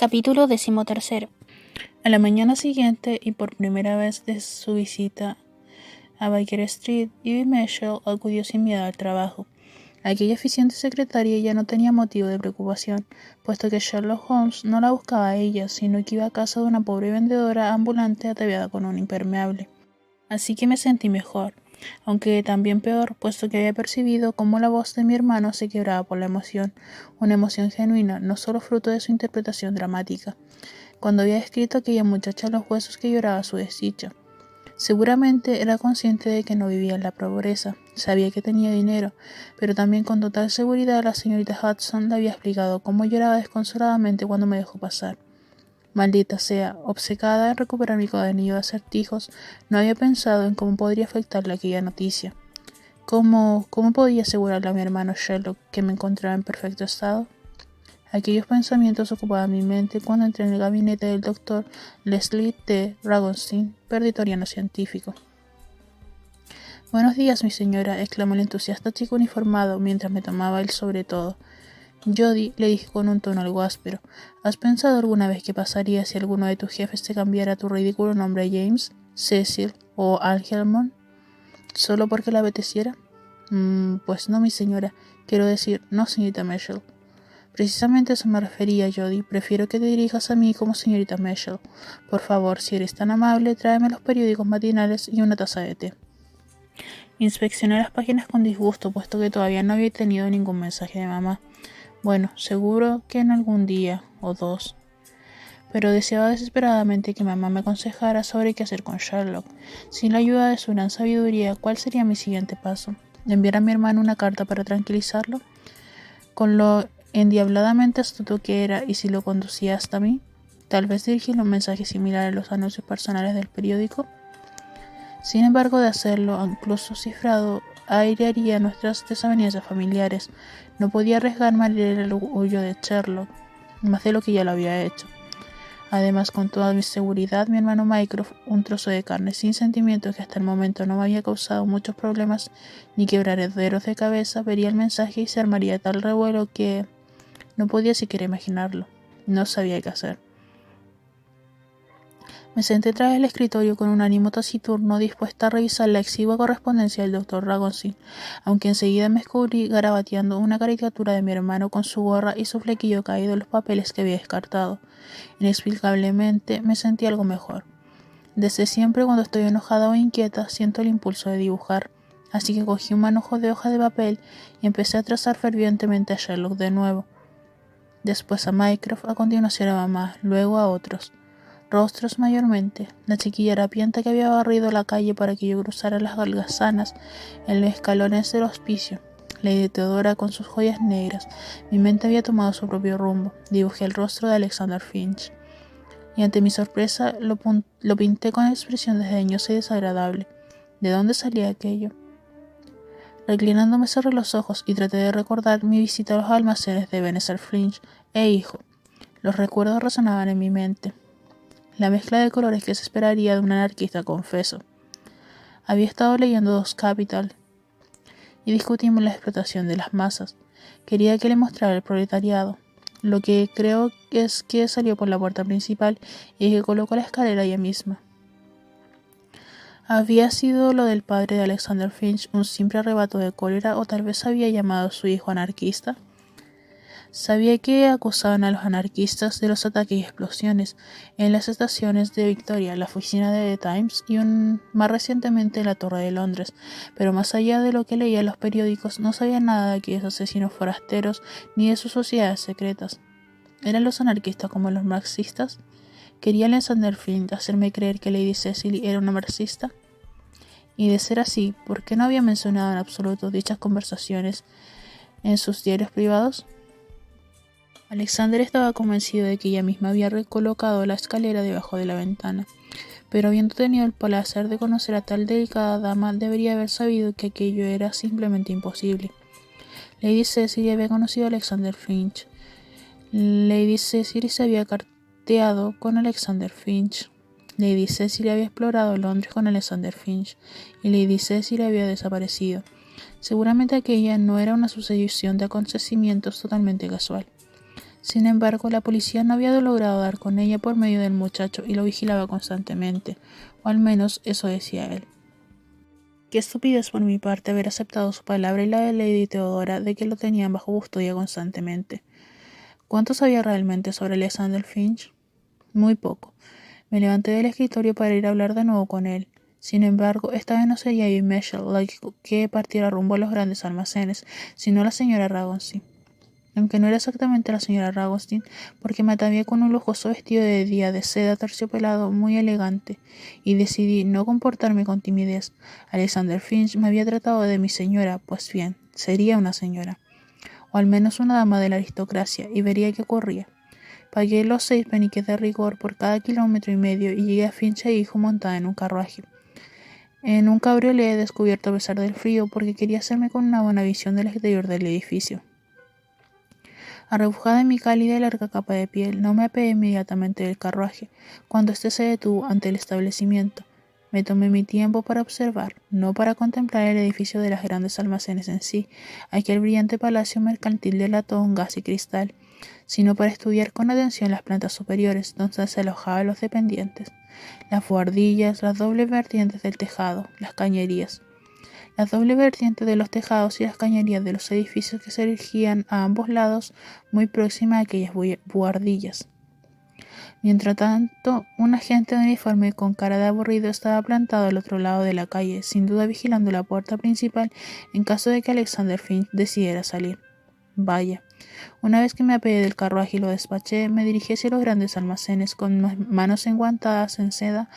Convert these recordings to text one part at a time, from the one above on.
Capítulo 13. A la mañana siguiente, y por primera vez desde su visita a Baker Street, Ivy Mitchell acudió sin miedo al trabajo. Aquella eficiente secretaria ya no tenía motivo de preocupación, puesto que Sherlock Holmes no la buscaba a ella, sino que iba a casa de una pobre vendedora ambulante ataviada con un impermeable. Así que me sentí mejor, aunque también peor, puesto que había percibido cómo la voz de mi hermano se quebraba por la emoción, una emoción genuina, no solo fruto de su interpretación dramática, cuando había escrito a aquella muchacha los huesos que lloraba su desdicha. Seguramente era consciente de que no vivía en la pobreza, sabía que tenía dinero, pero también con total seguridad la señorita Hudson le había explicado cómo lloraba desconsoladamente cuando me dejó pasar. Maldita sea, obcecada en recuperar mi cuadernillo de acertijos, no había pensado en cómo podría afectarle aquella noticia. ¿Cómo podía asegurarle a mi hermano Sherlock que me encontraba en perfecto estado? Aquellos pensamientos ocupaban mi mente cuando entré en el gabinete del doctor Leslie T. Dragonstein, perditoriano científico. «Buenos días, mi señora», exclamó el entusiasta chico uniformado mientras me tomaba el sobre todo. «Jody», le dije con un tono algo áspero, ¿has pensado alguna vez qué pasaría si alguno de tus jefes te cambiara tu ridículo nombre a James, Cecil o Algernon, solo porque le apeteciera? Pues no, mi señora. Quiero decir, no, señorita Mitchell. Precisamente a eso me refería, Jody. Prefiero que te dirijas a mí como señorita Mitchell. Por favor, si eres tan amable, tráeme los periódicos matinales y una taza de té. Inspeccioné las páginas con disgusto, puesto que todavía no había tenido ningún mensaje de mamá. Bueno, seguro que en algún día o dos. Pero deseaba desesperadamente que mamá me aconsejara sobre qué hacer con Sherlock. Sin la ayuda de su gran sabiduría, ¿cuál sería mi siguiente paso? ¿Enviar a mi hermano una carta para tranquilizarlo? Con lo endiabladamente astuto que era, y si lo conducía hasta mí, tal vez dirigirle un mensaje similar a los anuncios personales del periódico. Sin embargo, de hacerlo, incluso cifrado, airearía nuestras desavenencias familiares. No podía arriesgarme a herir el orgullo de Sherlock, más de lo que ya lo había hecho. Además, con toda mi seguridad, mi hermano Mycroft, un trozo de carne sin sentimientos que hasta el momento no me había causado muchos problemas ni quebraderos de cabeza, vería el mensaje y se armaría tal revuelo que no podía siquiera imaginarlo. No sabía qué hacer. Me senté tras el escritorio con un ánimo taciturno, dispuesta a revisar la exigua correspondencia del Dr. Dragonstein, aunque enseguida me descubrí garabateando una caricatura de mi hermano con su gorra y su flequillo caído en los papeles que había descartado. Inexplicablemente me sentí algo mejor. Desde siempre, cuando estoy enojada o inquieta, siento el impulso de dibujar, así que cogí un manojo de hoja de papel y empecé a trazar fervientemente a Sherlock de nuevo. Después a Mycroft, a continuación a mamá, luego a otros. Rostros mayormente, la chiquilla harapienta que había barrido la calle para que yo cruzara las holgazanas en los escalones del hospicio, Lady Theodora con sus joyas negras. Mi mente había tomado su propio rumbo. Dibujé el rostro de Alexander Finch, y ante mi sorpresa lo pinté con expresión desdeñosa y desagradable. ¿De dónde salía aquello? Reclinándome cerré los ojos y traté de recordar mi visita a los almacenes de Ebenezer Finch hijo. Los recuerdos resonaban en mi mente. La mezcla de colores que se esperaría de un anarquista, confeso. Había estado leyendo Dos Capital y discutimos la explotación de las masas. Quería que le mostrara el proletariado. Lo que creo es que salió por la puerta principal y que colocó la escalera ella misma. ¿Había sido lo del padre de Alexander Finch un simple arrebato de cólera o tal vez había llamado a su hijo anarquista? Sabía que acusaban a los anarquistas de los ataques y explosiones en las estaciones de Victoria, la oficina de The Times y más recientemente en la Torre de Londres, pero más allá de lo que leía en los periódicos no sabía nada de aquellos asesinos forasteros ni de sus sociedades secretas. ¿Eran los anarquistas como los marxistas? ¿Quería Alexander Finch hacerme creer que Lady Cecily era una marxista? Y de ser así, ¿por qué no había mencionado en absoluto dichas conversaciones en sus diarios privados? Alexander estaba convencido de que ella misma había recolocado la escalera debajo de la ventana, pero habiendo tenido el placer de conocer a tal delicada dama, debería haber sabido que aquello era simplemente imposible. Lady Cecily había conocido a Alexander Finch. Lady Cecily se había carteado con Alexander Finch. Lady Cecily había explorado Londres con Alexander Finch, y Lady Cecily había desaparecido. Seguramente aquella no era una sucesión de acontecimientos totalmente casual. Sin embargo, la policía no había logrado dar con ella por medio del muchacho y lo vigilaba constantemente, o al menos eso decía él. Qué estupidez por mi parte haber aceptado su palabra y la de Lady Theodora de que lo tenían bajo custodia constantemente. ¿Cuánto sabía realmente sobre Alexander Finch? Muy poco. Me levanté del escritorio para ir a hablar de nuevo con él. Sin embargo, esta vez no sería Ivy Mitchell la que partiera rumbo a los grandes almacenes, sino la señora Ragonstein. Aunque no era exactamente la señora Ragonstein, porque me atavié con un lujoso vestido de día de seda terciopelado muy elegante, y decidí no comportarme con timidez. Alexander Finch me había tratado de mi señora, pues bien, sería una señora, o al menos una dama de la aristocracia, y vería qué ocurría. Pagué los 6 peniques de rigor por cada 1,5 kilómetros y llegué a Finch e hijo montada en un carruaje. En un cabriolet descubierto a pesar del frío, porque quería hacerme con una buena visión del exterior del edificio. Arrebujada en mi cálida y larga capa de piel, no me apeé inmediatamente del carruaje, cuando éste se detuvo ante el establecimiento. Me tomé mi tiempo para observar, no para contemplar el edificio de los grandes almacenes en sí, aquel brillante palacio mercantil de latón, gas y cristal, sino para estudiar con atención las plantas superiores, donde se alojaban los dependientes, las buhardillas, las dobles vertientes del tejado, las cañerías. La doble vertiente de los tejados y las cañerías de los edificios que se erigían a ambos lados, muy próxima a aquellas buhardillas. Mientras tanto, un agente de uniforme con cara de aburrido estaba plantado al otro lado de la calle, sin duda vigilando la puerta principal en caso de que Alexander Finch decidiera salir. Vaya. Una vez que me apeé del carruaje y lo despaché, me dirigí hacia los grandes almacenes con manos enguantadas en seda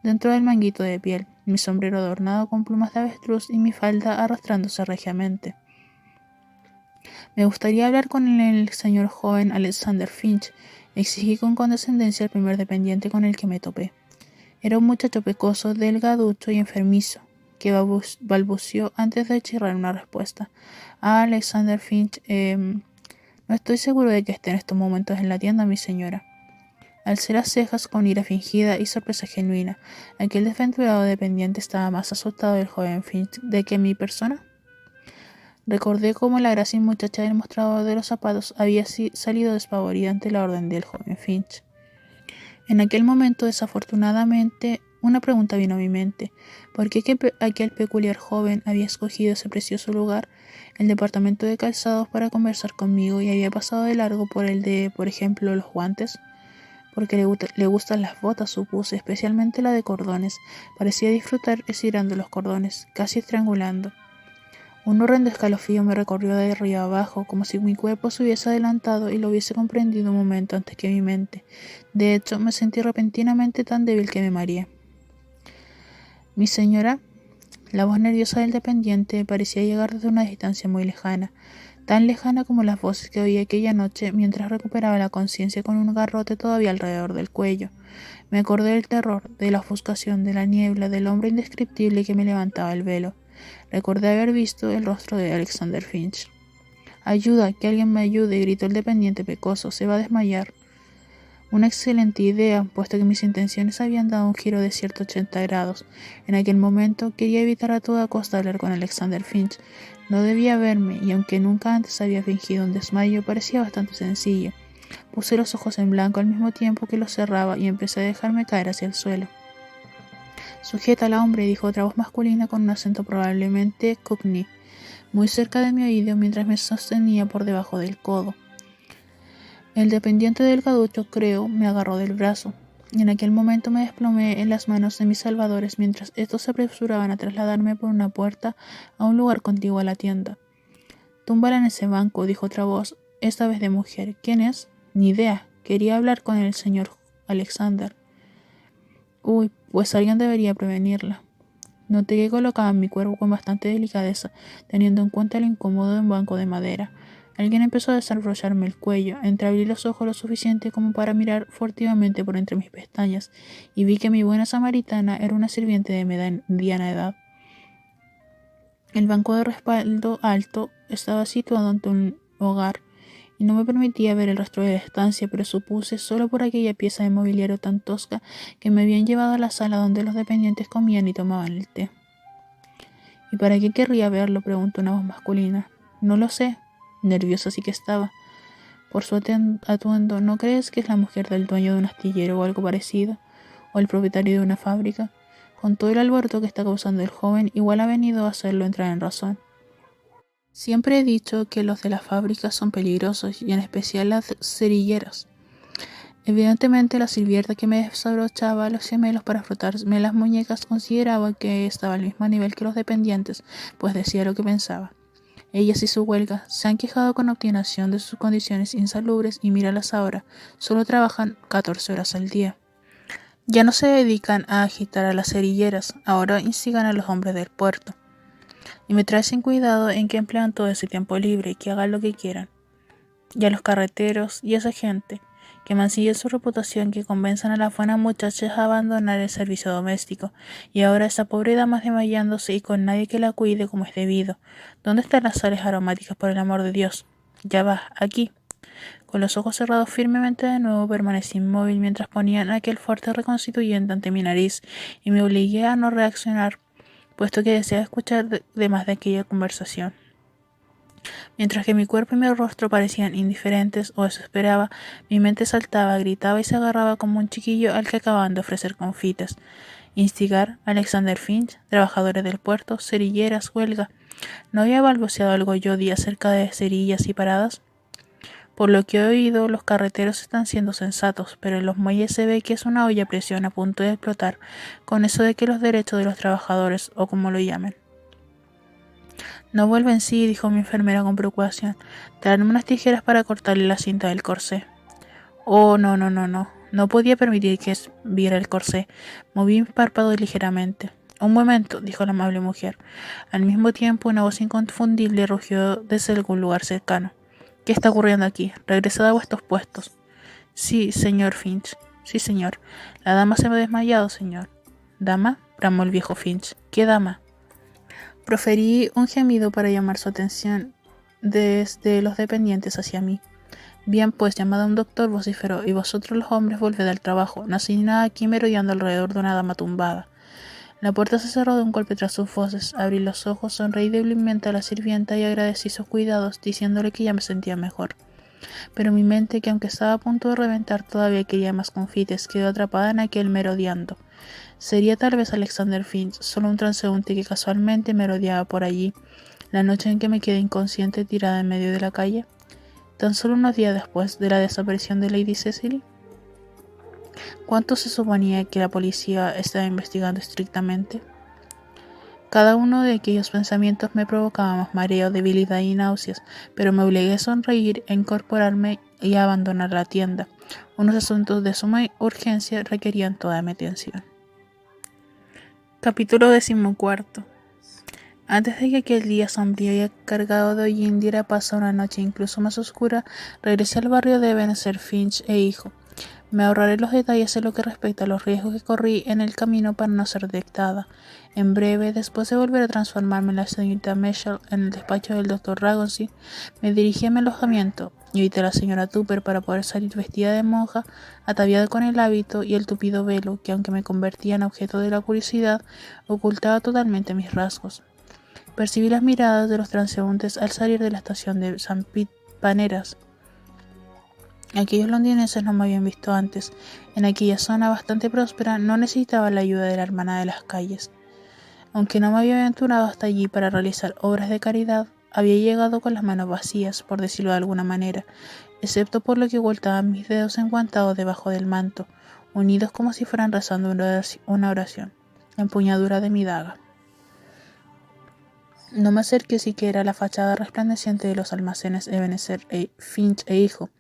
dentro del manguito de piel, mi sombrero adornado con plumas de avestruz y mi falda arrastrándose regiamente. Me gustaría hablar con el señor joven Alexander Finch, exigí con condescendencia al primer dependiente con el que me topé. Era un muchacho pecoso, delgaducho y enfermizo, que balbuceó antes de chirrar una respuesta. Alexander Finch, no estoy seguro de que esté en estos momentos en la tienda, mi señora. Alcé las cejas con ira fingida y sorpresa genuina. ¿Aquel desventurado dependiente estaba más asustado del joven Finch de que mi persona? Recordé cómo la grácil muchacha del mostrador de los zapatos había salido despavorida ante la orden del joven Finch. En aquel momento, desafortunadamente, una pregunta vino a mi mente. ¿Por qué aquel peculiar joven había escogido ese precioso lugar, el departamento de calzados, para conversar conmigo y había pasado de largo por el de, por ejemplo, los guantes? Porque le gustan las botas, supuse, especialmente la de cordones. Parecía disfrutar estirando los cordones, casi estrangulando. Un horrendo escalofrío me recorrió de arriba a abajo, como si mi cuerpo se hubiese adelantado y lo hubiese comprendido un momento antes que mi mente. De hecho, me sentí repentinamente tan débil que me mareé. Mi señora, la voz nerviosa del dependiente parecía llegar desde una distancia muy lejana, tan lejana como las voces que oí aquella noche mientras recuperaba la conciencia con un garrote todavía alrededor del cuello. Me acordé del terror, de la ofuscación, de la niebla, del hombre indescriptible que me levantaba el velo. Recordé haber visto el rostro de Alexander Finch. «Ayuda, que alguien me ayude», gritó el dependiente pecoso. «Se va a desmayar». Una excelente idea, puesto que mis intenciones habían dado un giro de 180 grados. En aquel momento quería evitar a toda costa hablar con Alexander Finch. No debía verme, y aunque nunca antes había fingido un desmayo, parecía bastante sencillo. Puse los ojos en blanco al mismo tiempo que los cerraba y empecé a dejarme caer hacia el suelo. «Sujétala, hombre», dijo otra voz masculina con un acento probablemente cockney, muy cerca de mi oído mientras me sostenía por debajo del codo. El dependiente delgaducho, creo, me agarró del brazo, y en aquel momento me desplomé en las manos de mis salvadores mientras estos se apresuraban a trasladarme por una puerta a un lugar contiguo a la tienda. «Túmbala en ese banco», dijo otra voz, esta vez de mujer. «¿Quién es?» «Ni idea. Quería hablar con el señor Alexander». «Uy, pues alguien debería prevenirla». Noté que colocaban mi cuerpo con bastante delicadeza, teniendo en cuenta lo incómodo de un banco de madera. Alguien empezó a desabrocharme el cuello. Entreabrí los ojos lo suficiente como para mirar furtivamente por entre mis pestañas, y vi que mi buena samaritana era una sirviente de mediana edad. El banco de respaldo alto estaba situado ante un hogar, y no me permitía ver el resto de la estancia, pero supuse, solo por aquella pieza de mobiliario tan tosca, que me habían llevado a la sala donde los dependientes comían y tomaban el té. «¿Y para qué querría verlo?», preguntó una voz masculina. «No lo sé». Nerviosa sí que estaba. Por su atuendo, ¿no crees que es la mujer del dueño de un astillero o algo parecido? ¿O el propietario de una fábrica? Con todo el alboroto que está causando el joven, igual ha venido a hacerlo entrar en razón. Siempre he dicho que los de las fábricas son peligrosos, y en especial las cerilleras. Evidentemente, la sirvienta que me desabrochaba los gemelos para frotarme las muñecas consideraba que estaba al mismo nivel que los dependientes, pues decía lo que pensaba. Ellas y su huelga se han quejado con obstinación de sus condiciones insalubres y míralas ahora, solo trabajan 14 horas al día. Ya no se dedican a agitar a las cerilleras, ahora instigan a los hombres del puerto. Y me trae sin cuidado en que emplean todo ese tiempo libre y que hagan lo que quieran. Y a los carreteros y a esa gente, que mancillen su reputación, que convenzan a las buenas muchachas a abandonar el servicio doméstico, y ahora esa pobre dama desmayándose y con nadie que la cuide como es debido. ¿Dónde están las sales aromáticas, por el amor de Dios? Ya va, aquí. Con los ojos cerrados firmemente de nuevo permanecí inmóvil mientras ponían aquel fuerte reconstituyente ante mi nariz, y me obligué a no reaccionar, puesto que deseaba escuchar de más de aquella conversación. Mientras que mi cuerpo y mi rostro parecían indiferentes, o eso esperaba, mi mente saltaba, gritaba y se agarraba como un chiquillo al que acababan de ofrecer confites. Instigar, Alexander Finch, trabajadores del puerto, cerilleras, huelga. ¿No había balbuceado algo yo día acerca de cerillas y paradas? Por lo que he oído, los carreteros están siendo sensatos, pero en los muelles se ve que es una olla a presión a punto de explotar, con eso de que los derechos de los trabajadores, o como lo llamen. No vuelve en sí, dijo mi enfermera con preocupación. Traerme unas tijeras para cortarle la cinta del corsé. Oh, no. No podía permitir que viera el corsé. Moví mis párpados ligeramente. Un momento, dijo la amable mujer. Al mismo tiempo, una voz inconfundible rugió desde algún lugar cercano. ¿Qué está ocurriendo aquí? Regresad a vuestros puestos. Sí, señor Finch. Sí, señor. La dama se me ha desmayado, señor. ¿Dama? Bramó el viejo Finch. ¿Qué dama? Proferí un gemido para llamar su atención desde los dependientes hacia mí. Bien, pues, llamad a un doctor, vociferó, y vosotros los hombres volved al trabajo. No hacéis nada aquí merodeando alrededor de una dama tumbada. La puerta se cerró de un golpe tras sus voces. Abrí los ojos, sonreí débilmente a la sirvienta y agradecí sus cuidados, diciéndole que ya me sentía mejor. Pero mi mente, que aunque estaba a punto de reventar, todavía quería más confites, quedó atrapada en aquel merodeando. Sería tal vez Alexander Finch, solo un transeúnte que casualmente merodeaba por allí, la noche en que me quedé inconsciente tirada en medio de la calle, tan solo unos días después de la desaparición de Lady Cecily. ¿Cuánto se suponía que la policía estaba investigando estrictamente? Cada uno de aquellos pensamientos me provocaba más mareo, debilidad y náuseas, pero me obligué a sonreír, a incorporarme y a abandonar la tienda. Unos asuntos de suma urgencia requerían toda mi atención. Capítulo 14. Antes de que aquel día sombrío y cargado de hollín diera paso a una noche incluso más oscura, regresé al barrio de Ebenezer Finch e hijo. Me ahorraré los detalles en lo que respecta a los riesgos que corrí en el camino para no ser detectada. En breve, después de volver a transformarme en la señorita Mitchell en el despacho del Dr. Ragonsy, me dirigí a mi alojamiento y evité a la señora Tupper para poder salir vestida de monja, ataviada con el hábito y el tupido velo que, aunque me convertía en objeto de la curiosidad, ocultaba totalmente mis rasgos. Percibí las miradas de los transeúntes al salir de la estación de St. Paneras. Aquellos londinenses no me habían visto antes. En aquella zona bastante próspera no necesitaba la ayuda de la hermana de las calles. Aunque no me había aventurado hasta allí para realizar obras de caridad, había llegado con las manos vacías, por decirlo de alguna manera, excepto por lo que ocultaban mis dedos enguantados debajo del manto, unidos como si fueran rezando una oración, la empuñadura de mi daga. No me acerqué siquiera a la fachada resplandeciente de los almacenes Ebenezer Finch e hijo.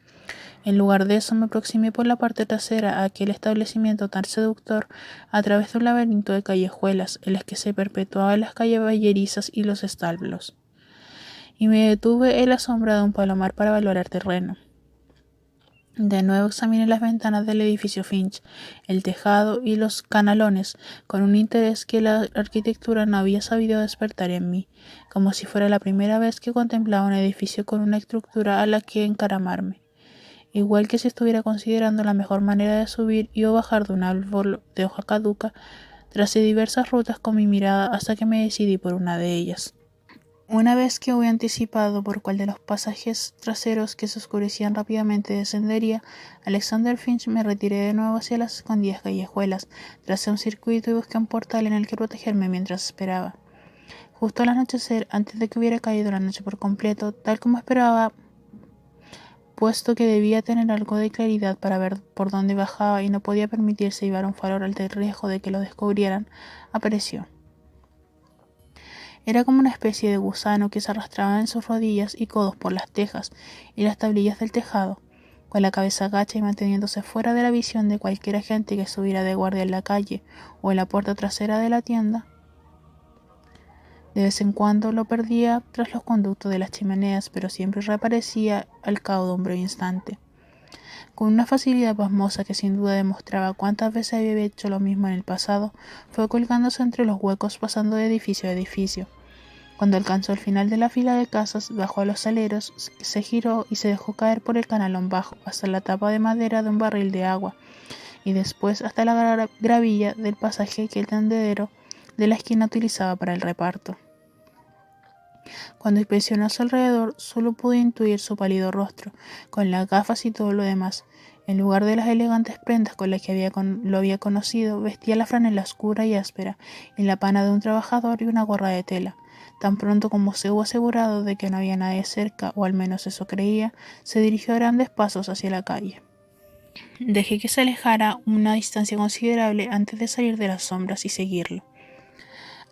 En lugar de eso, me aproximé por la parte trasera a aquel establecimiento tan seductor a través de un laberinto de callejuelas en las que se perpetuaban las caballerizas y los establos. Y me detuve en la sombra de un palomar para valorar terreno. De nuevo examiné las ventanas del edificio Finch, el tejado y los canalones, con un interés que la arquitectura no había sabido despertar en mí, como si fuera la primera vez que contemplaba un edificio con una estructura a la que encaramarme, igual que si estuviera considerando la mejor manera de subir y o bajar de un árbol de hoja caduca. Tracé diversas rutas con mi mirada hasta que me decidí por una de ellas. Una vez que hube anticipado por cuál de los pasajes traseros que se oscurecían rápidamente descendería, Alexander Finch, me retiré de nuevo hacia las escondidas callejuelas, tracé un circuito y busqué un portal en el que protegerme mientras esperaba. Justo al anochecer, antes de que hubiera caído la noche por completo, tal como esperaba, puesto que debía tener algo de claridad para ver por dónde bajaba y no podía permitirse llevar un farol al riesgo de que lo descubrieran, apareció. Era como una especie de gusano que se arrastraba en sus rodillas y codos por las tejas y las tablillas del tejado, con la cabeza gacha y manteniéndose fuera de la visión de cualquier agente que estuviera de guardia en la calle o en la puerta trasera de la tienda. De vez en cuando lo perdía tras los conductos de las chimeneas, pero siempre reaparecía al cabo de un breve instante. Con una facilidad pasmosa que sin duda demostraba cuántas veces había hecho lo mismo en el pasado, fue colgándose entre los huecos pasando de edificio a edificio. Cuando alcanzó el final de la fila de casas, bajó a los aleros, se giró y se dejó caer por el canalón bajo, hasta la tapa de madera de un barril de agua, y después hasta la gravilla del pasaje que el tendedero de la esquina utilizaba para el reparto. Cuando inspeccionó a su alrededor, solo pude intuir su pálido rostro, con las gafas y todo lo demás. En lugar de las elegantes prendas con las que lo había conocido, vestía la franela oscura y áspera, y la pana de un trabajador y una gorra de tela. Tan pronto como se hubo asegurado de que no había nadie cerca, o al menos eso creía, se dirigió a grandes pasos hacia la calle. Dejé que se alejara una distancia considerable antes de salir de las sombras y seguirlo.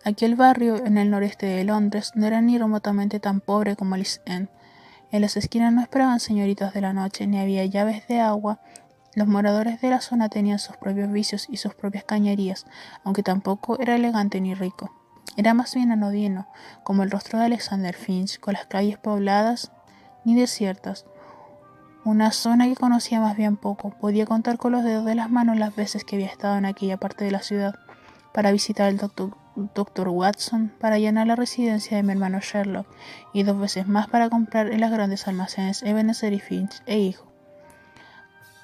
Aquel barrio en el noreste de Londres no era ni remotamente tan pobre como el East End. En las esquinas no esperaban señoritas de la noche, ni había llaves de agua. Los moradores de la zona tenían sus propios vicios y sus propias cañerías, aunque tampoco era elegante ni rico. Era más bien anodino, como el rostro de Alexander Finch, con las calles pobladas ni desiertas. Una zona que conocía más bien poco. Podía contar con los dedos de las manos las veces que había estado en aquella parte de la ciudad para visitar al Dr. Watson, para llenar la residencia de mi hermano Sherlock, y 2 veces más para comprar en los grandes almacenes Ebenezer y Finch e hijo.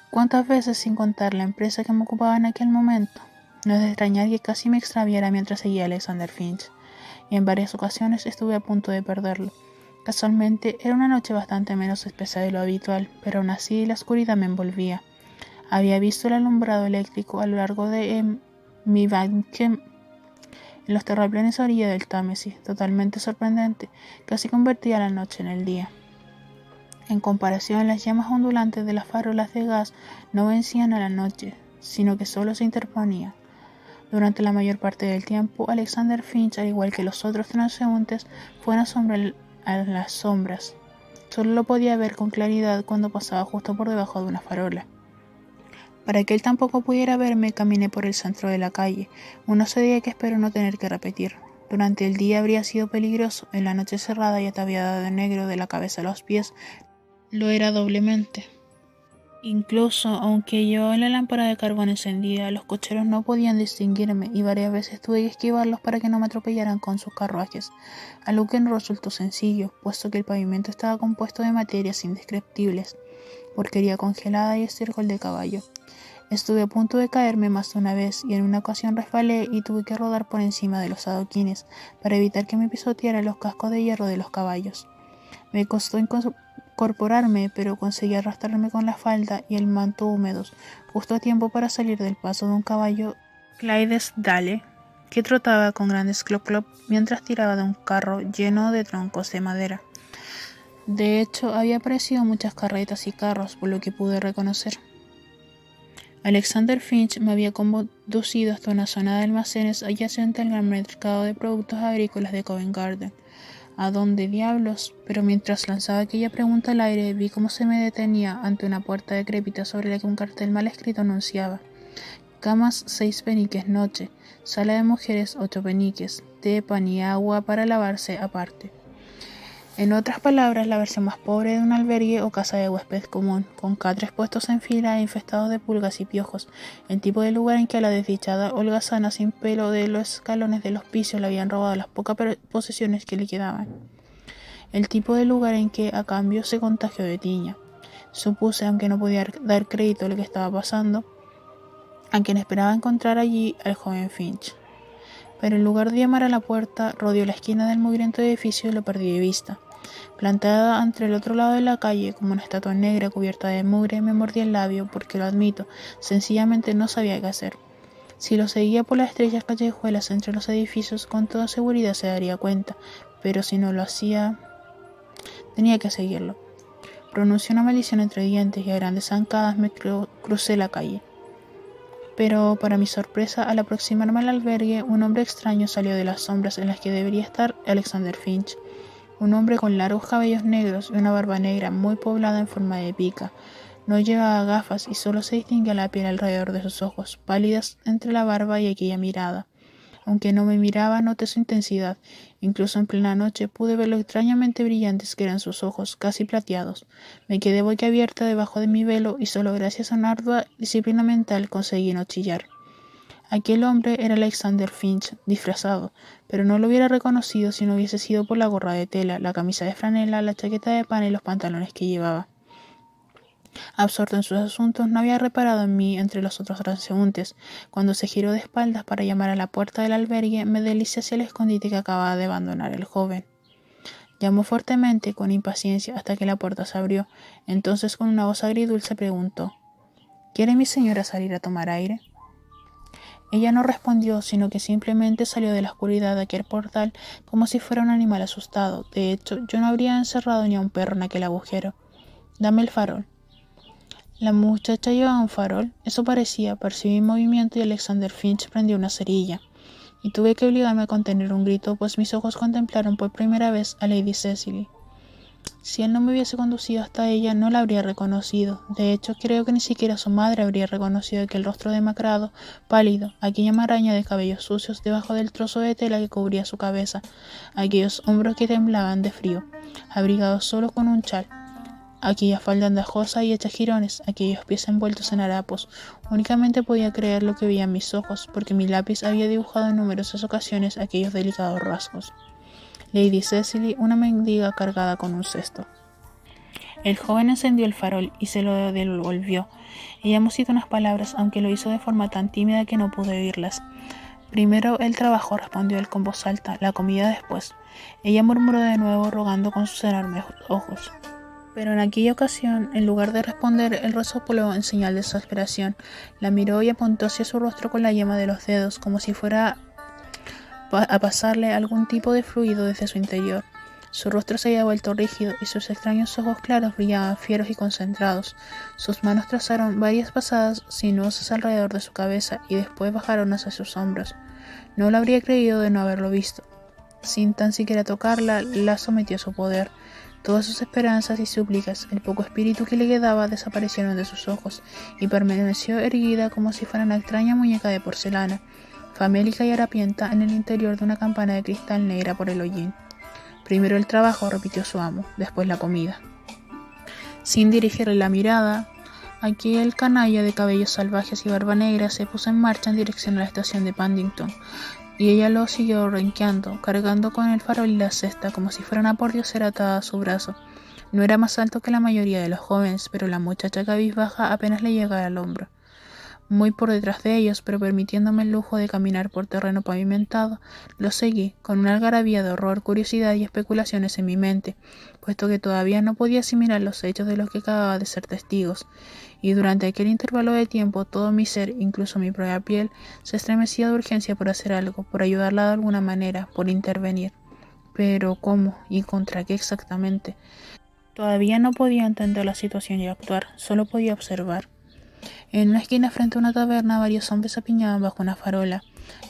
¿Cuántas veces, sin contar la empresa que me ocupaba en aquel momento? No es de extrañar que casi me extraviara mientras seguía a Alexander Finch, y en varias ocasiones estuve a punto de perderlo. Casualmente era una noche bastante menos espesa de lo habitual, pero aún así la oscuridad me envolvía. Había visto el alumbrado eléctrico a lo largo de mi banque en los terraplenes a orilla del Támesis, totalmente sorprendente, casi convertía la noche en el día. En comparación, las llamas ondulantes de las farolas de gas no vencían a la noche, sino que solo se interponían. Durante la mayor parte del tiempo, Alexander Finch, al igual que los otros transeúntes, fue una sombra a las sombras. Solo lo podía ver con claridad cuando pasaba justo por debajo de una farola. Para que él tampoco pudiera verme, caminé por el centro de la calle, una osadía que espero no tener que repetir. Durante el día habría sido peligroso, en la noche cerrada y ataviada de negro de la cabeza a los pies, lo era doblemente. Incluso aunque llevaba la lámpara de carbón encendida, los cocheros no podían distinguirme y varias veces tuve que esquivarlos para que no me atropellaran con sus carruajes, algo que no resultó sencillo, puesto que el pavimento estaba compuesto de materias indescriptibles, porquería congelada y estiércol de caballo. Estuve a punto de caerme más de una vez y en una ocasión resbalé y tuve que rodar por encima de los adoquines para evitar que me pisotearan los cascos de hierro de los caballos. Me costó incorporarme, pero conseguí arrastrarme con la falda y el manto húmedos, justo a tiempo para salir del paso de un caballo Clydesdale, que trotaba con grandes clop-clop mientras tiraba de un carro lleno de troncos de madera. De hecho, había aparecido muchas carretas y carros, por lo que pude reconocer. Alexander Finch me había conducido hasta una zona de almacenes adyacente al gran mercado de productos agrícolas de Covent Garden. ¿A dónde diablos? Pero mientras lanzaba aquella pregunta al aire, vi cómo se me detenía ante una puerta decrépita sobre la que un cartel mal escrito anunciaba: camas 6 peniques noche, sala de mujeres 8 peniques, té, pan y agua para lavarse aparte. En otras palabras, la versión más pobre de un albergue o casa de huésped común, con catres puestos en fila e infestados de pulgas y piojos, el tipo de lugar en que a la desdichada holgazana sin pelo de los escalones del hospicio le habían robado las pocas posesiones que le quedaban. El tipo de lugar en que, a cambio, se contagió de tiña. Supuse, aunque no podía dar crédito a lo que estaba pasando, a quien esperaba encontrar allí al joven Finch. pero en lugar de llamar a la puerta, rodeó la esquina del mugriento edificio y lo perdí de vista. Plantada ante el otro lado de la calle, como una estatua negra cubierta de mugre, me mordí el labio porque lo admito, sencillamente no sabía qué hacer. Si lo seguía por las estrechas callejuelas entre los edificios, con toda seguridad se daría cuenta, pero si no lo hacía, tenía que seguirlo. Pronuncié una maldición entre dientes y a grandes zancadas me crucé la calle. Pero, para mi sorpresa, al aproximarme al albergue, un hombre extraño salió de las sombras en las que debería estar Alexander Finch. Un hombre con largos cabellos negros y una barba negra muy poblada en forma de pica. No llevaba gafas y solo se distinguía la piel alrededor de sus ojos, pálidas entre la barba y aquella mirada. Aunque no me miraba, noté su intensidad. Incluso en plena noche pude ver lo extrañamente brillantes que eran sus ojos, casi plateados. Me quedé boquiabierta debajo de mi velo y solo gracias a una ardua disciplina mental conseguí no chillar. Aquel hombre era Alexander Finch, disfrazado, pero no lo hubiera reconocido si no hubiese sido por la gorra de tela, la camisa de franela, la chaqueta de pana y los pantalones que llevaba. Absorto en sus asuntos, no había reparado en mí entre los otros transeúntes. Cuando se giró de espaldas para llamar a la puerta del albergue, me deslizé hacia el escondite que acababa de abandonar el joven. Llamó fuertemente, con impaciencia, hasta que la puerta se abrió. Entonces, con una voz agridulce, preguntó: ¿Quiere mi señora salir a tomar aire? Ella no respondió, sino que simplemente salió de la oscuridad de aquel portal como si fuera un animal asustado. De hecho, yo no habría encerrado ni a un perro en aquel agujero. Dame el farol. La muchacha llevaba un farol, eso parecía. Percibí movimiento y Alexander Finch prendió una cerilla. Y tuve que obligarme a contener un grito, pues mis ojos contemplaron por primera vez a Lady Cecily. Si él no me hubiese conducido hasta ella, no la habría reconocido. De hecho, creo que ni siquiera su madre habría reconocido aquel rostro demacrado, pálido, aquella maraña de cabellos sucios debajo del trozo de tela que cubría su cabeza, aquellos hombros que temblaban de frío, abrigados solo con un chal, aquella falda andajosa y hecha jirones, aquellos pies envueltos en harapos. Únicamente podía creer lo que veía en mis ojos, porque mi lápiz había dibujado en numerosas ocasiones aquellos delicados rasgos. Lady Cecily, una mendiga cargada con un cesto. El joven encendió el farol y se lo devolvió. Ella musitó unas palabras, aunque lo hizo de forma tan tímida que no pude oírlas. Primero el trabajo, respondió él con voz alta, la comida después. Ella murmuró de nuevo, rogando con sus enormes ojos. Pero en aquella ocasión, en lugar de responder, él resopló en señal de exasperación. La miró y apuntó hacia su rostro con la yema de los dedos, como si fuera a pasarle algún tipo de fluido desde su interior. Su rostro se había vuelto rígido y sus extraños ojos claros brillaban fieros y concentrados. Sus manos trazaron varias pasadas sinuosas alrededor de su cabeza y después bajaron hacia sus hombros. No lo habría creído de no haberlo visto. Sin tan siquiera tocarla, la sometió a su poder. Todas sus esperanzas y súplicas, el poco espíritu que le quedaba, desaparecieron de sus ojos y permaneció erguida como si fuera una extraña muñeca de porcelana, famélica y harapienta en el interior de una campana de cristal negra por el hollín. Primero el trabajo, repitió su amo, después la comida. Sin dirigirle la mirada, aquel canalla de cabellos salvajes y barba negra se puso en marcha en dirección a la estación de Paddington, y ella lo siguió renqueando, cargando con el farol y la cesta, como si fuera una pordiosera atada a su brazo. No era más alto que la mayoría de los jóvenes, pero la muchacha cabizbaja apenas le llegaba al hombro. Muy por detrás de ellos, pero permitiéndome el lujo de caminar por terreno pavimentado, lo seguí, con una algarabía de horror, curiosidad y especulaciones en mi mente, puesto que todavía no podía asimilar los hechos de los que acababa de ser testigos, y durante aquel intervalo de tiempo todo mi ser, incluso mi propia piel, se estremecía de urgencia por hacer algo, por ayudarla de alguna manera, por intervenir. Pero ¿cómo? ¿Y contra qué exactamente? Todavía no podía entender la situación y actuar, solo podía observar. En una esquina frente a una taberna, varios hombres se apiñaban bajo una farola.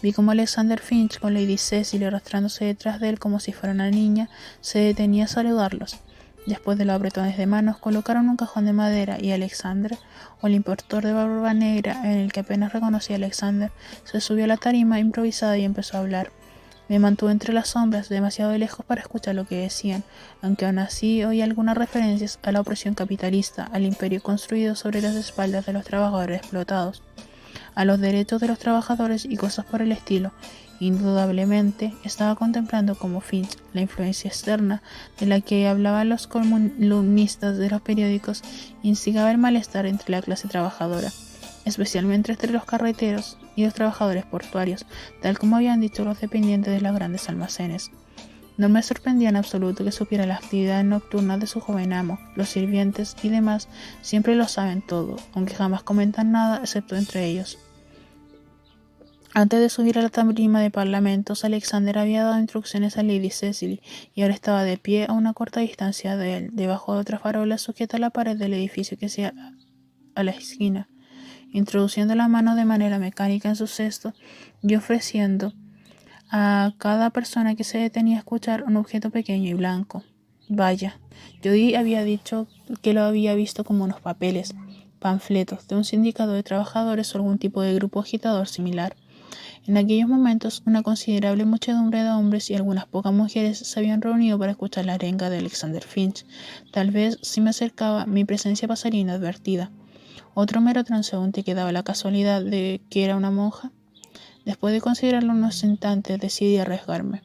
Vi como Alexander Finch, con Lady Cecily arrastrándose detrás de él como si fuera una niña, se detenía a saludarlos. Después de los apretones de manos, colocaron un cajón de madera y Alexander, o el importor de barba negra, en el que apenas reconocí a Alexander, se subió a la tarima improvisada y empezó a hablar. Me mantuve entre las sombras, demasiado lejos para escuchar lo que decían, aunque aún así oí algunas referencias a la opresión capitalista, al imperio construido sobre las espaldas de los trabajadores explotados, a los derechos de los trabajadores y cosas por el estilo. Indudablemente, estaba contemplando como Finch la influencia externa de la que hablaban los columnistas de los periódicos instigaba el malestar entre la clase trabajadora, especialmente entre los carreteros, y los trabajadores portuarios, tal como habían dicho los dependientes de los grandes almacenes. No me sorprendía en absoluto que supiera la actividad nocturna de su joven amo. Los sirvientes y demás siempre lo saben todo, aunque jamás comentan nada excepto entre ellos. Antes de subir a la tarima de parlamentos, Alexander había dado instrucciones a Lady Cecily y ahora estaba de pie a una corta distancia de él, debajo de otra farola sujeta a la pared del edificio que hacía a la esquina, introduciendo la mano de manera mecánica en su cesto y ofreciendo a cada persona que se detenía a escuchar un objeto pequeño y blanco. Vaya, Jody había dicho que lo había visto como unos papeles, panfletos de un sindicato de trabajadores o algún tipo de grupo agitador similar. En aquellos momentos, una considerable muchedumbre de hombres y algunas pocas mujeres se habían reunido para escuchar la arenga de Alexander Finch. Tal vez, si me acercaba, mi presencia pasaría inadvertida. Otro mero transeúnte que daba la casualidad de que era una monja. Después de considerarlo unos instantes, decidí arriesgarme.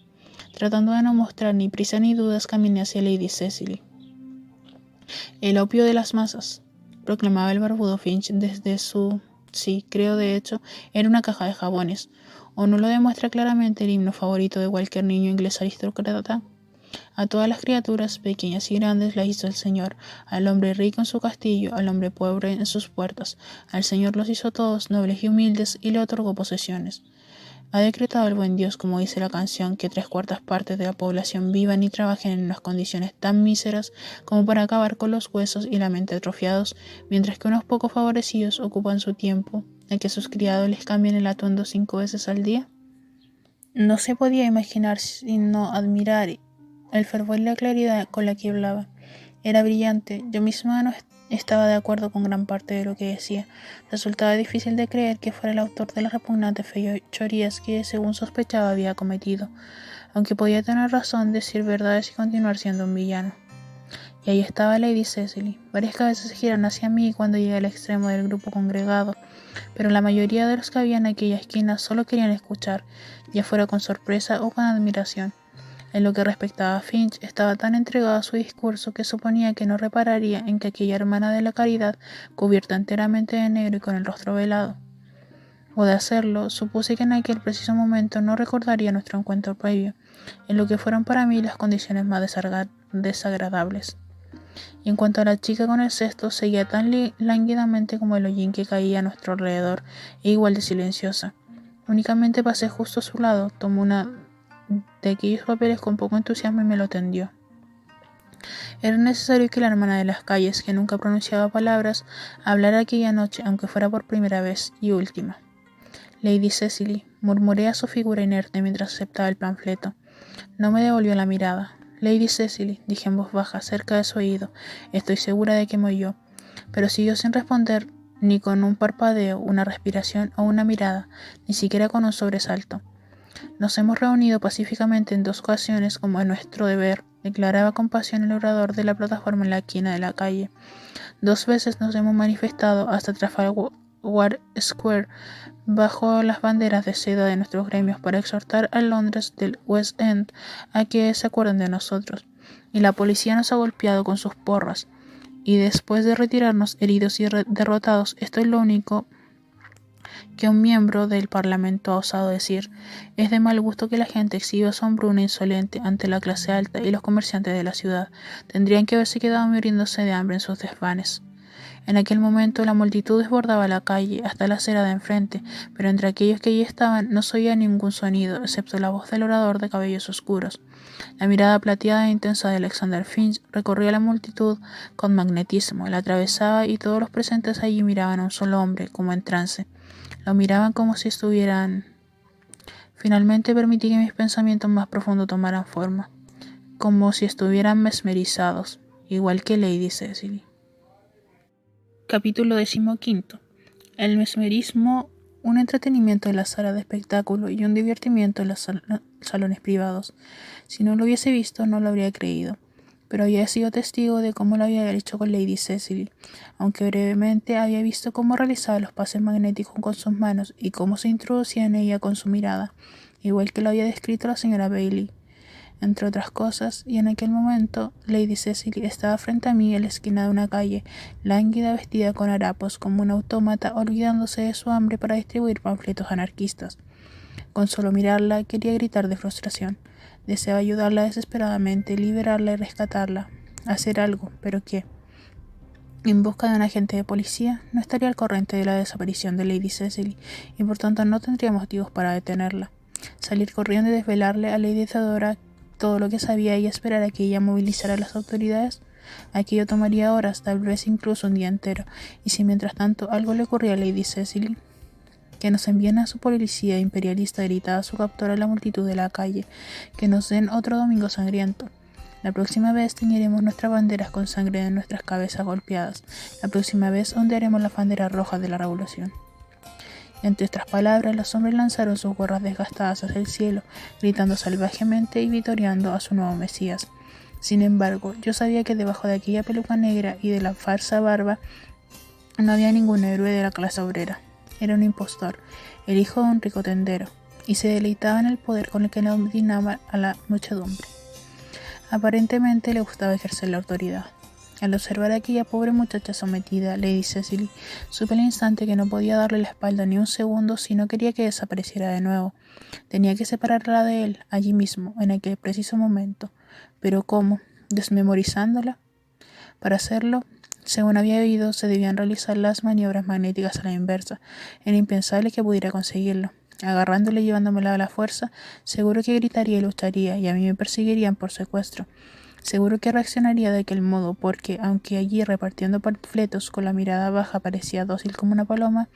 Tratando de no mostrar ni prisa ni dudas, caminé hacia Lady Cecily. El opio de las masas, proclamaba el barbudo Finch desde su... Sí, creo de hecho, era una caja de jabones. ¿O no lo demuestra claramente el himno favorito de cualquier niño inglés aristócrata? A todas las criaturas, pequeñas y grandes, las hizo el Señor, al hombre rico en su castillo, al hombre pobre en sus puertas. Al Señor los hizo todos, nobles y humildes, y le otorgó posesiones. Ha decretado el buen Dios, como dice la canción, que 3/4 de la población vivan y trabajen en unas condiciones tan míseras como para acabar con los huesos y la mente atrofiados, mientras que unos pocos favorecidos ocupan su tiempo en que sus criados les cambien el atuendo 5 veces al día. No se podía imaginar sino admirar el fervor y la claridad con la que hablaba. Era brillante. Yo misma no estaba de acuerdo con gran parte de lo que decía. Resultaba difícil de creer que fuera el autor de las repugnantes fechorías que, según sospechaba, había cometido, aunque podía tener razón, decir verdades y continuar siendo un villano. Y ahí estaba Lady Cecily. Varias cabezas se giraron hacia mí cuando llegué al extremo del grupo congregado, pero la mayoría de los que había en aquella esquina solo querían escuchar, ya fuera con sorpresa o con admiración. En lo que respectaba a Finch, estaba tan entregado a su discurso que suponía que no repararía en que aquella hermana de la caridad, cubierta enteramente de negro y con el rostro velado. O de hacerlo, supuse que en aquel preciso momento no recordaría nuestro encuentro previo, en lo que fueron para mí las condiciones más desagradables. Y en cuanto a la chica con el cesto, seguía tan lánguidamente como el hollín que caía a nuestro alrededor, e igual de silenciosa. Únicamente pasé justo a su lado, tomó una de aquellos papeles con poco entusiasmo y me lo tendió. Era necesario que la hermana de las calles, que nunca pronunciaba palabras, hablara aquella noche, aunque fuera por primera vez y última. Lady Cecily, murmuré a su figura inerte mientras aceptaba el panfleto. No me devolvió la mirada. Lady Cecily, dije en voz baja, cerca de su oído, estoy segura de que me oyó, pero siguió sin responder ni con un parpadeo, una respiración o una mirada, ni siquiera con un sobresalto. Nos hemos reunido pacíficamente en 2 ocasiones como es nuestro deber, declaraba con pasión el orador de la plataforma en la esquina de la calle. 2 veces nos hemos manifestado hasta Trafalgar Square bajo las banderas de seda de nuestros gremios para exhortar a Londres del West End a que se acuerden de nosotros. Y la policía nos ha golpeado con sus porras. Y después de retirarnos heridos y derrotados, esto es lo único que un miembro del Parlamento ha osado decir. Es de mal gusto que la gente exhiba su hambruna insolente ante la clase alta y los comerciantes de la ciudad. Tendrían que haberse quedado muriéndose de hambre en sus desvanes. En aquel momento la multitud desbordaba la calle hasta la acera de enfrente, pero entre aquellos que allí estaban no se oía ningún sonido, excepto la voz del orador de cabellos oscuros. La mirada plateada e intensa de Alexander Finch recorría la multitud con magnetismo, la atravesaba y todos los presentes allí miraban a un solo hombre, como en trance. Lo miraban como si estuvieran... Finalmente permití que mis pensamientos más profundos tomaran forma, como si estuvieran mesmerizados, igual que Lady Cecily. Capítulo 15. El mesmerismo, un entretenimiento en la sala de espectáculo y un divertimiento en los salones privados. Si no lo hubiese visto, no lo habría creído, pero había sido testigo de cómo lo había hecho con Lady Cecily, aunque brevemente había visto cómo realizaba los pases magnéticos con sus manos y cómo se introducía en ella con su mirada, igual que lo había descrito la señora Bailey. entre otras cosas, y en aquel momento Lady Cecily estaba frente a mí en la esquina de una calle, lánguida, vestida con harapos como un autómata, olvidándose de su hambre para distribuir panfletos anarquistas. Con solo mirarla quería gritar de frustración. Deseaba ayudarla desesperadamente, liberarla y rescatarla. Hacer algo, ¿pero qué? En busca de un agente de policía, no estaría al corriente de la desaparición de Lady Cecily, y por tanto no tendría motivos para detenerla. Salir corriendo y desvelarle a Lady Theodora todo lo que sabía y esperar a que ella movilizara a las autoridades, aquello tomaría horas, tal vez incluso un día entero, y si mientras tanto algo le ocurría a Lady Cecily, que nos envíen a su policía imperialista, gritaba su captor a la multitud de la calle, que nos den otro domingo sangriento. La próxima vez teñiremos nuestras banderas con sangre de nuestras cabezas golpeadas. La próxima vez ondearemos las banderas rojas de la revolución. Entre estas palabras, los hombres lanzaron sus gorras desgastadas hacia el cielo, gritando salvajemente y vitoreando a su nuevo Mesías. Sin embargo, yo sabía que debajo de aquella peluca negra y de la farsa barba no había ningún héroe de la clase obrera. Era un impostor, el hijo de un rico tendero, y se deleitaba en el poder con el que dominaba a la muchedumbre. Aparentemente le gustaba ejercer la autoridad. Al observar a aquella pobre muchacha sometida, Lady Cecily, supe al instante que no podía darle la espalda ni un segundo si no quería que desapareciera de nuevo. Tenía que separarla de él, allí mismo, en aquel preciso momento. ¿Pero cómo? ¿Desmemorizándola? Para hacerlo, según había oído, se debían realizar las maniobras magnéticas a la inversa. Era impensable que pudiera conseguirlo. Agarrándole y llevándomela a la fuerza, seguro que gritaría y lucharía, y a mí me perseguirían por secuestro. Seguro que reaccionaría de aquel modo, porque, aunque allí repartiendo panfletos con la mirada baja parecía dócil como una paloma,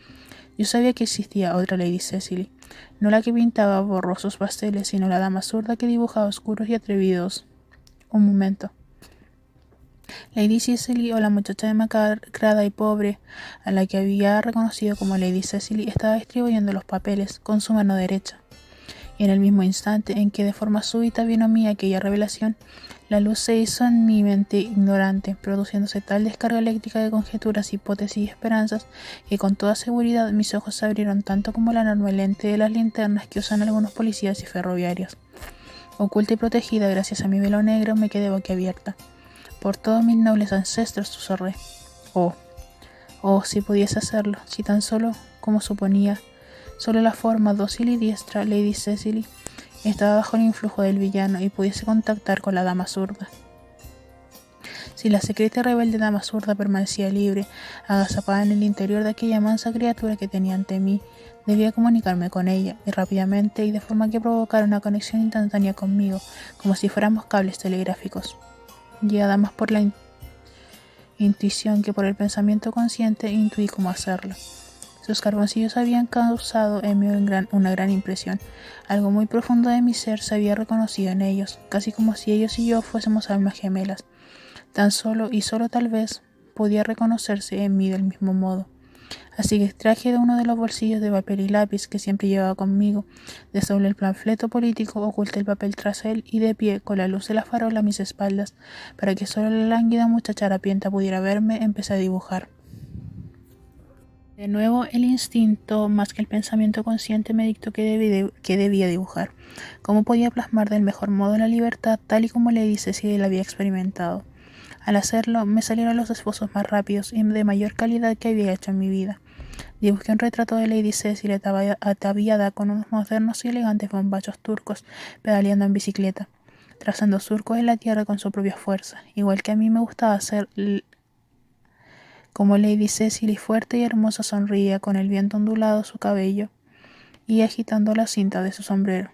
yo sabía que existía otra Lady Cecily, no la que pintaba borrosos pasteles, sino la dama zurda que dibujaba oscuros y atrevidos. Un momento. Lady Cecily, o la muchacha demacrada y pobre, a la que había reconocido como Lady Cecily, estaba distribuyendo los papeles con su mano derecha. Y en el mismo instante en que de forma súbita vino a mí aquella revelación, la luz se hizo en mi mente ignorante, produciéndose tal descarga eléctrica de conjeturas, hipótesis y esperanzas, que con toda seguridad mis ojos se abrieron tanto como la enorme lente de las linternas que usan algunos policías y ferroviarios. Oculta y protegida gracias a mi velo negro, me quedé boquiabierta. Por todos mis nobles ancestros, susurré. Oh, si pudiese hacerlo, si tan solo, como suponía, solo la forma dócil y diestra, Lady Cecily, estaba bajo el influjo del villano y pudiese contactar con la dama zurda. Si la secreta y rebelde dama zurda permanecía libre, agazapada en el interior de aquella mansa criatura que tenía ante mí, debía comunicarme con ella, y rápidamente, y de forma que provocara una conexión instantánea conmigo, como si fuéramos cables telegráficos. Guiada más por la intuición que por el pensamiento consciente, intuí cómo hacerlo. Sus carboncillos habían causado en mí una gran impresión. Algo muy profundo de mi ser se había reconocido en ellos, casi como si ellos y yo fuésemos almas gemelas. Tan solo y solo tal vez podía reconocerse en mí del mismo modo. Así que extraje de uno de los bolsillos de papel y lápiz que siempre llevaba conmigo, desdoblé el panfleto político, oculté el papel tras él y de pie, con la luz de la farola a mis espaldas, para que solo la lánguida muchacha harapienta pudiera verme, empecé a dibujar. De nuevo, el instinto, más que el pensamiento consciente, me dictó que debía dibujar. ¿Cómo podía plasmar del mejor modo la libertad, tal y como le dice si él había experimentado? Al hacerlo, me salieron los esbozos más rápidos y de mayor calidad que había hecho en mi vida. Dibujé un retrato de Lady Cecily ataviada con unos modernos y elegantes bombachos turcos, pedaleando en bicicleta, trazando surcos en la tierra con su propia fuerza, igual que a mí me gustaba hacer. Como Lady Cecily, fuerte y hermosa, sonreía con el viento ondulado su cabello y agitando la cinta de su sombrero.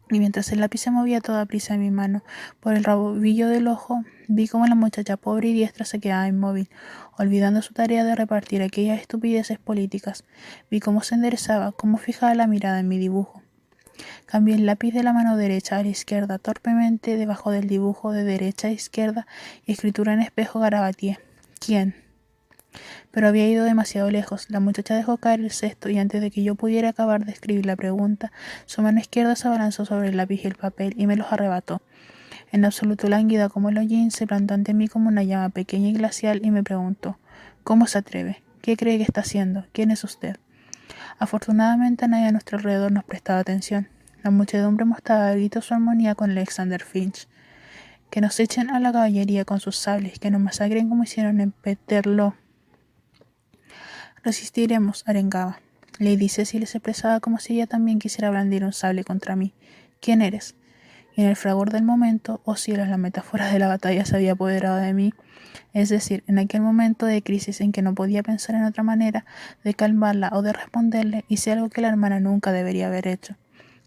Y mientras el lápiz se movía a toda prisa en mi mano, por el rabillo del ojo, vi como la muchacha pobre y diestra se quedaba inmóvil, olvidando su tarea de repartir aquellas estupideces políticas. Vi cómo se enderezaba, cómo fijaba la mirada en mi dibujo. Cambié el lápiz de la mano derecha a la izquierda torpemente, debajo del dibujo de derecha a izquierda, y escritura en espejo garabateé. ¿Quién? Pero había ido demasiado lejos. La muchacha dejó caer el cesto y antes de que yo pudiera acabar de escribir la pregunta, su mano izquierda se abalanzó sobre el lápiz y el papel y me los arrebató. En absoluto lánguida como el hollín, se plantó ante mí como una llama pequeña y glacial y me preguntó: ¿cómo se atreve? ¿Qué cree que está haciendo? ¿Quién es usted? Afortunadamente nadie a nuestro alrededor nos prestaba atención. La muchedumbre mostraba a gritos su armonía con Alexander Finch. Que nos echen a la caballería con sus sables, que nos masacren como hicieron en Peterloo. Resistiremos, arengaba. Lady Cecily se expresaba como si ella también quisiera blandir un sable contra mí. ¿Quién eres? Y en el fragor del momento, oh cielos, la metáfora de la batalla se había apoderado de mí. Es decir, en aquel momento de crisis en que no podía pensar en otra manera de calmarla o de responderle, hice algo que la hermana nunca debería haber hecho,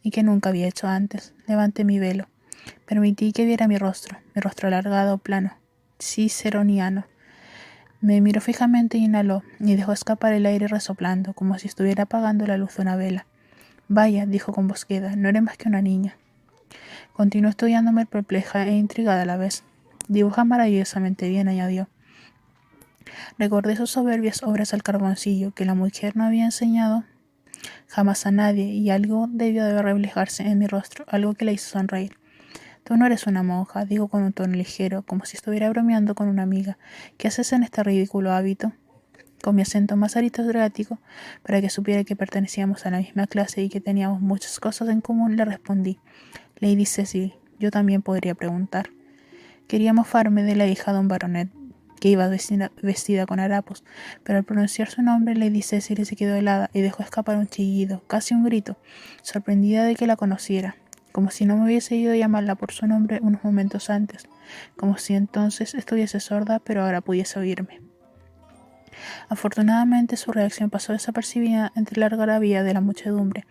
y que nunca había hecho antes. Levanté mi velo. Permití que viera mi rostro alargado, plano, ciceroniano. Me miró fijamente y inhaló, y dejó escapar el aire resoplando, como si estuviera apagando la luz de una vela. Vaya, dijo con voz queda, no eres más que una niña. Continuó estudiándome perpleja e intrigada a la vez. Dibujas maravillosamente bien, añadió. Recordé sus soberbias obras al carboncillo que la mujer no había enseñado jamás a nadie, y algo debió de reflejarse en mi rostro, algo que le hizo sonreír. Tú no eres una monja, digo con un tono ligero, como si estuviera bromeando con una amiga. ¿Qué haces en este ridículo hábito? Con mi acento más aristocrático, para que supiera que pertenecíamos a la misma clase y que teníamos muchas cosas en común, le respondí. Lady Cecily, yo también podría preguntar. Quería mofarme de la hija de un baronet, que iba vestida con harapos, pero al pronunciar su nombre, Lady Cecily se quedó helada y dejó escapar un chillido, casi un grito, sorprendida de que la conociera, como si no me hubiese ido a llamarla por su nombre unos momentos antes, como si entonces estuviese sorda, pero ahora pudiese oírme. Afortunadamente su reacción pasó desapercibida entre la algarabía de la muchedumbre.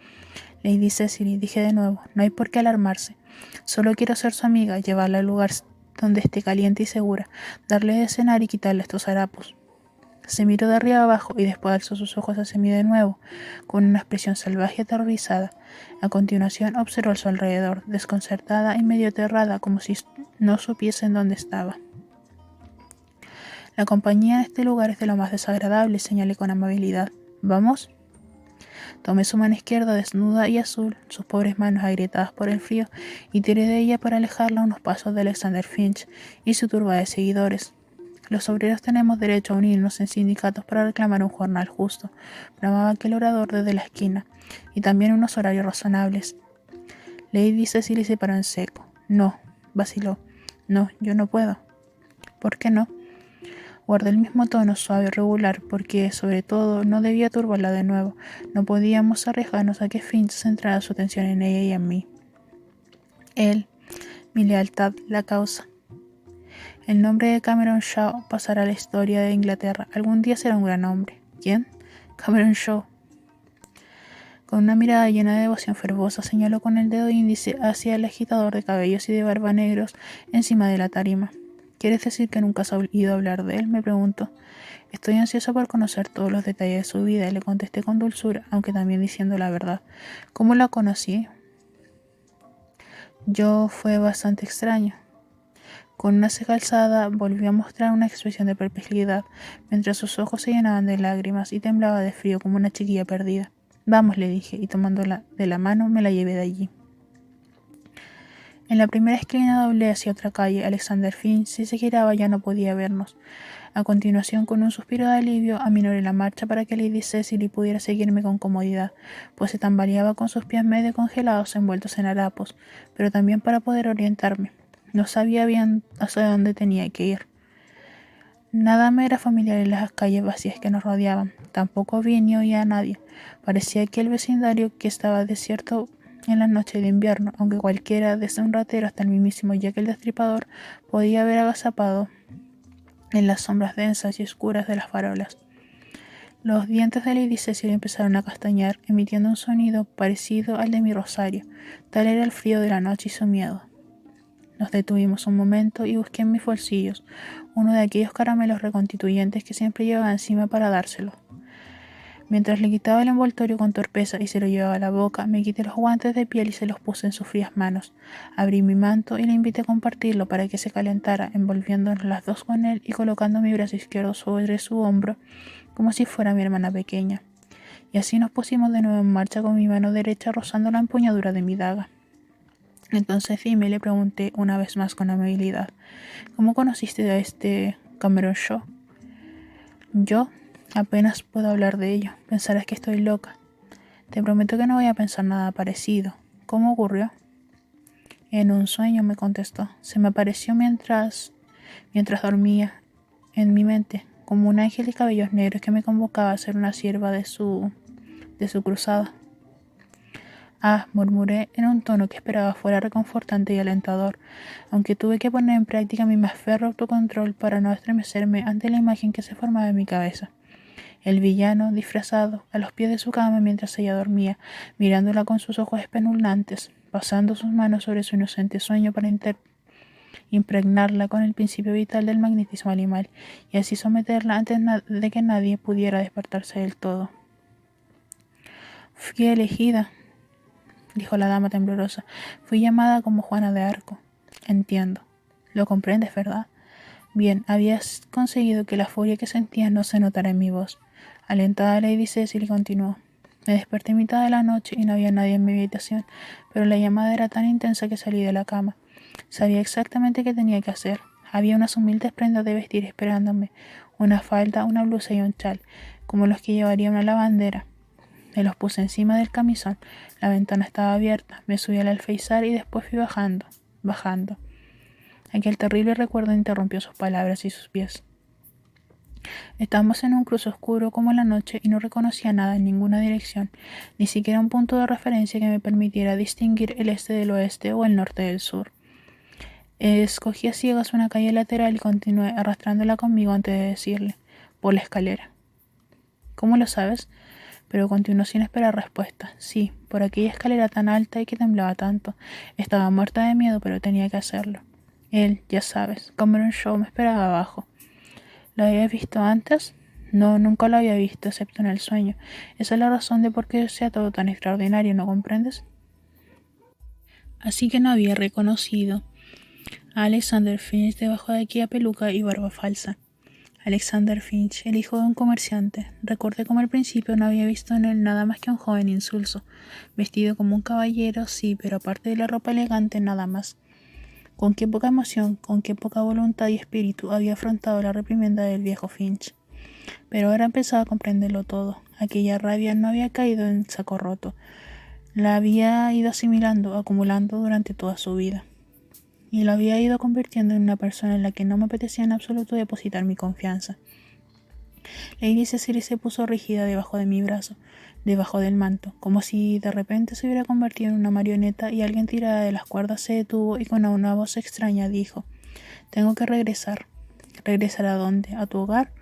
Lady Cecily, dije de nuevo, no hay por qué alarmarse. Solo quiero ser su amiga, llevarla al lugar donde esté caliente y segura, darle de cenar y quitarle estos harapos. Se miró de arriba abajo y después alzó sus ojos hacia mí de nuevo, con una expresión salvaje y aterrorizada. A continuación observó a su alrededor, desconcertada y medio aterrada, como si no supiese en dónde estaba. La compañía en este lugar es de lo más desagradable, señalé con amabilidad. ¿Vamos? Tomé su mano izquierda desnuda y azul, sus pobres manos agrietadas por el frío, y tiré de ella para alejarla a unos pasos de Alexander Finch y su turba de seguidores. Los obreros tenemos derecho a unirnos en sindicatos para reclamar un jornal justo, bramaba aquel orador desde la esquina, y también unos horarios razonables. Lady Cecily se paró en seco. No, vaciló. No, yo no puedo. ¿Por qué no? Guardé el mismo tono suave y regular, porque, sobre todo, no debía turbarla de nuevo. No podíamos arriesgarnos a que Finch centrara su atención en ella y en mí. Él, mi lealtad, la causa. El nombre de Cameron Shaw pasará a la historia de Inglaterra. Algún día será un gran hombre. ¿Quién? Cameron Shaw. Con una mirada llena de devoción fervosa, señaló con el dedo índice hacia el agitador de cabellos y de barba negros encima de la tarima. ¿Quieres decir que nunca has oído hablar de él?, me preguntó. Estoy ansiosa por conocer todos los detalles de su vida, le contesté con dulzura, aunque también diciendo la verdad. ¿Cómo la conocí? Fue bastante extraño. Con una ceja alzada, volvió a mostrar una expresión de perplejidad, mientras sus ojos se llenaban de lágrimas y temblaba de frío como una chiquilla perdida. Vamos, le dije, y tomándola de la mano me la llevé de allí. En la primera esquina doblé hacia otra calle. Alexander Finch, si se giraba, ya no podía vernos. A continuación, con un suspiro de alivio, aminoré la marcha para que Lady Cecily pudiera seguirme con comodidad, pues se tambaleaba con sus pies medio congelados envueltos en harapos, pero también para poder orientarme. No sabía bien hacia dónde tenía que ir. Nada me era familiar en las calles vacías que nos rodeaban. Tampoco vi ni oía a nadie. Parecía que el vecindario que estaba desierto en la noche de invierno, aunque cualquiera, desde un ratero hasta el mismísimo Jack el Destripador, podía haber agazapado en las sombras densas y oscuras de las farolas. Los dientes de Lady Cecily empezaron a castañar, emitiendo un sonido parecido al de mi rosario. Tal era el frío de la noche y su miedo. Nos detuvimos un momento y busqué en mis bolsillos uno de aquellos caramelos reconstituyentes que siempre llevaba encima para dárselo. Mientras le quitaba el envoltorio con torpeza y se lo llevaba a la boca, me quité los guantes de piel y se los puse en sus frías manos. Abrí mi manto y le invité a compartirlo para que se calentara, envolviéndonos las dos con él y colocando mi brazo izquierdo sobre su hombro, como si fuera mi hermana pequeña. Y así nos pusimos de nuevo en marcha con mi mano derecha rozando la empuñadura de mi daga. Entonces dime, le pregunté una vez más con amabilidad, ¿cómo conociste a este Cameron Shaw? Yo apenas puedo hablar de ello. Pensarás que estoy loca. Te prometo que no voy a pensar nada parecido. ¿Cómo ocurrió? En un sueño, me contestó. Se me apareció mientras dormía en mi mente, como un ángel de cabellos negros que me convocaba a ser una sierva de su cruzada. Ah, murmuré en un tono que esperaba fuera reconfortante y alentador, aunque tuve que poner en práctica mi más férreo autocontrol para no estremecerme ante la imagen que se formaba en mi cabeza. El villano, disfrazado, a los pies de su cama mientras ella dormía, mirándola con sus ojos espeluznantes, pasando sus manos sobre su inocente sueño para impregnarla con el principio vital del magnetismo animal, y así someterla antes de que nadie pudiera despertarse del todo. Fui elegida, dijo la dama temblorosa. Fui llamada como Juana de Arco. Entiendo. Lo comprendes, ¿verdad? Bien, habías conseguido que la furia que sentías no se notara en mi voz. Alentada, Lady Cecily continuó. Me desperté en mitad de la noche y no había nadie en mi habitación, pero la llamada era tan intensa que salí de la cama. Sabía exactamente qué tenía que hacer. Había unas humildes prendas de vestir esperándome, una falda, una blusa y un chal, como los que llevaría una lavandera. Me los puse encima del camisón. La ventana estaba abierta. Me subí al alféizar y después fui bajando. Aquel terrible recuerdo interrumpió sus palabras y sus pies. Estábamos en un cruce oscuro como la noche y no reconocía nada en ninguna dirección, ni siquiera un punto de referencia que me permitiera distinguir el este del oeste o el norte del sur. Escogí a ciegas una calle lateral y continué arrastrándola conmigo antes de decirle, por la escalera. ¿Cómo lo sabes? Pero continuó sin esperar respuesta. Sí, por aquella escalera tan alta y que temblaba tanto. Estaba muerta de miedo, pero tenía que hacerlo. Él, ya sabes, Cameron Shaw me esperaba abajo. ¿Lo habías visto antes? No, nunca lo había visto, excepto en el sueño. Esa es la razón de por qué sea todo tan extraordinario, ¿no comprendes? Así que no había reconocido a Alexander Finch debajo de aquella peluca y barba falsa. Alexander Finch, el hijo de un comerciante. Recordé como al principio no había visto en él nada más que un joven insulso, vestido como un caballero, sí, pero aparte de la ropa elegante, nada más. Con qué poca emoción, con qué poca voluntad y espíritu había afrontado la reprimenda del viejo Finch. Pero ahora empezaba a comprenderlo todo. Aquella rabia no había caído en saco roto. La había ido asimilando, acumulando durante toda su vida. Y lo había ido convirtiendo en una persona en la que no me apetecía en absoluto depositar mi confianza. Lady Cecily se puso rígida debajo de mi brazo, debajo del manto, como si de repente se hubiera convertido en una marioneta y alguien tirada de las cuerdas se detuvo y con una voz extraña dijo: «Tengo que regresar». «¿Regresar a dónde? ¿A tu hogar?»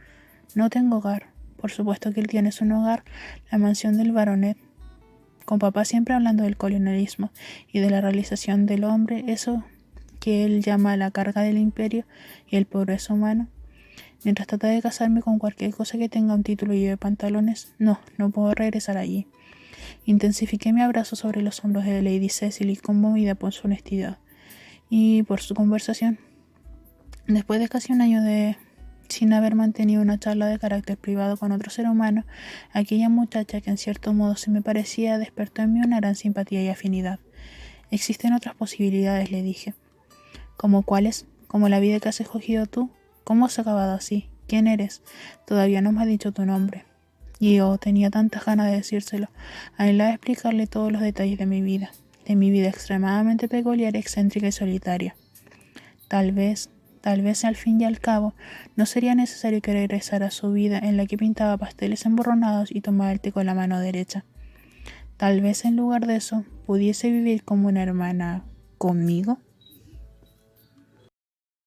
«No tengo hogar». «Por supuesto que él tiene un hogar, la mansión del baronet». Con papá siempre hablando del colonialismo y de la realización del hombre, eso que él llama la carga del imperio y el progreso humano. Mientras trata de casarme con cualquier cosa que tenga un título y lleve pantalones, no puedo regresar allí. Intensifiqué mi abrazo sobre los hombros de Lady Cecily, conmovida por su honestidad y por su conversación. Después de casi un año sin haber mantenido una charla de carácter privado con otro ser humano, aquella muchacha que en cierto modo se me parecía despertó en mí una gran simpatía y afinidad. Existen otras posibilidades, le dije. ¿Como cuáles? ¿Como la vida que has escogido tú? ¿Cómo has acabado así? ¿Quién eres? Todavía no me has dicho tu nombre. Y yo tenía tantas ganas de decírselo. Anhelaba explicarle todos los detalles de mi vida extremadamente peculiar, excéntrica y solitaria. Tal vez al fin y al cabo, no sería necesario que regresara a su vida en la que pintaba pasteles emborronados y tomaba el té con la mano derecha. Tal vez en lugar de eso, pudiese vivir como una hermana conmigo.